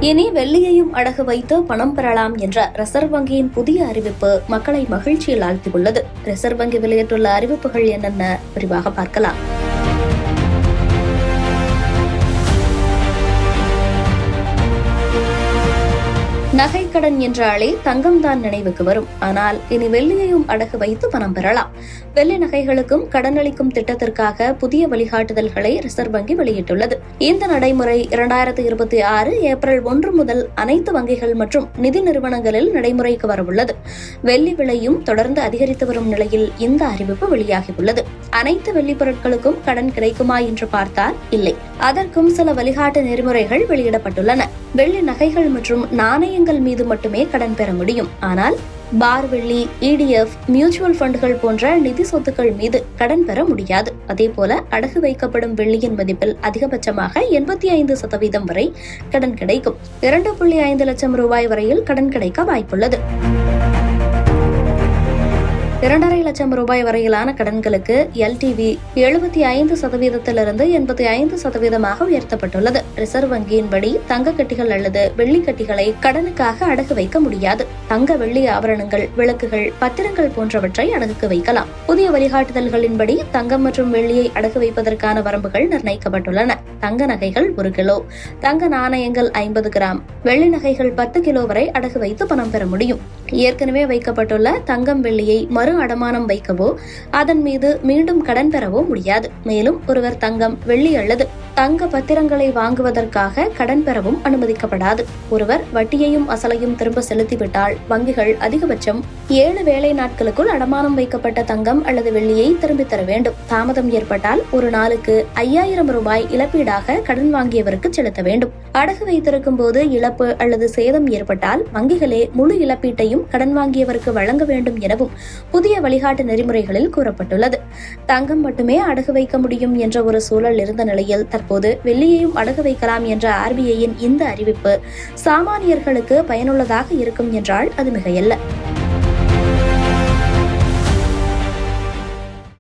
இனி வெள்ளியையும் அடகு வைத்து பணம் பெறலாம் என்ற ரிசர்வ் வங்கியின் புதிய அறிவிப்பு மக்களை மகிழ்ச்சியில் ஆழ்த்தியுள்ளது. ரிசர்வ் வங்கி வெளியிட்டுள்ள அறிவிப்புகள் என்னென்ன விரிவாக பார்க்கலாம். நகைக்கடன் என்றாலே தங்கம்தான் நினைவுக்கு வரும். ஆனால் இனி வெள்ளியையும் அடகு வைத்து பணம் பெறலாம். வெள்ளி நகைகளுக்கும் கடனளிக்கும் திட்டத்திற்காக புதிய வழிகாட்டுதல்களை ரிசர்வ் வங்கி வெளியிட்டுள்ளது. இந்த நடைமுறை 2026 ஏப்ரல் 1 முதல் அனைத்து வங்கிகள் மற்றும் நிதி நிறுவனங்களில் நடைமுறைக்கு வரவுள்ளது. வெள்ளி விலையும் தொடர்ந்து அதிகரித்து வரும் நிலையில் இந்த அறிவிப்பு வெளியாகியுள்ளது. அனைத்து வெள்ளி பொருட்களுக்கும் கடன் கிடைக்குமா என்று பார்த்தால் இல்லை. அதற்கும் சில வழிகாட்டு நெறிமுறைகள் வெளியிடப்பட்டுள்ளன. வெள்ளி நகைகள் மற்றும் நாணயங்கள் மீது மட்டுமே கடன் பெற முடியும். ஆனால் பார் வெள்ளி, ETF, மியூச்சுவல் ஃபண்டுகள் போன்ற நிதி சொத்துக்கள் மீது கடன் பெற முடியாது. அதேபோல அடகு வைக்கப்படும் வெள்ளியின் மதிப்பில் அதிகபட்சமாக 85% வரை கடன் கிடைக்கும். 2.5 லட்சம் ரூபாய் வரையில் கடன் கிடைக்க வாய்ப்புள்ளது. 2.5 லட்சம் ரூபாய் வரையிலான கடன்களுக்கு LTV 75%லிருந்து 85% உயர்த்தப்பட்டுள்ளது. ரிசர்வ் வங்கியின்படி தங்க கட்டிகள் அல்லது வெள்ளி கட்டிகளை கடனுக்காக அடகு வைக்க முடியாது. தங்க வெள்ளி ஆபரணங்கள், விளக்குகள், பத்திரங்கள் போன்றவற்றை அடகுக்கு வைக்கலாம். புதிய வழிகாட்டுதல்களின்படி தங்கம் மற்றும் வெள்ளியை அடகு வைப்பதற்கான வரம்புகள் நிர்ணயிக்கப்பட்டுள்ளன. தங்க நகைகள் 1 கிலோ, தங்க நாணயங்கள் 50 கிராம், வெள்ளி நகைகள் 10 கிலோ வரை அடகு வைத்து பணம் பெற முடியும். ஏற்கனவே வைக்கப்பட்டுள்ள தங்கம் வெள்ளியை மறு அடமானம் வைக்கவோ அதன் மீது மீண்டும் கடன் பெறவோ முடியாது. மேலும் ஒருவர் தங்கம், வெள்ளி அல்லது தங்க பத்திரங்களை வாங்குவதற்காக கடன் பெறவும் அனுமதிக்கப்படாது. ஒருவர் வட்டியையும் அசலையும் திரும்ப செலுத்திவிட்டால் வங்கிகள் அதிகபட்சம் 7 வேலை நாட்களுக்குள் அடமானம் வைக்கப்பட்ட தங்கம் அல்லது வெள்ளியை திரும்பித் தர வேண்டும். தாமதம் ஏற்பட்டால் ஒரு நாளுக்கு 5000 ரூபாய் இழப்பீடாக கடன் வாங்கியவருக்கு செலுத்த வேண்டும். அடகு வைத்திருக்கும் போது இழப்பு அல்லது சேதம் ஏற்பட்டால் வங்கிகளே முழு இழப்பீட்டையும் கடன் வாங்கியவருக்கு வழங்க வேண்டும் எனவும் புதிய வழிகாட்டு நெறிமுறைகளில் கூறப்பட்டுள்ளது. தங்கம் மட்டுமே அடகு வைக்க முடியும் என்ற ஒரு சூழல் இருந்த நிலையில் தற்போது வெள்ளியையும் அடகு வைக்கலாம் என்ற RBIயின் இந்த அறிவிப்பு சாமானியர்களுக்கு பயனுள்ளதாக இருக்கும் என்றால் அது மிகையல்ல.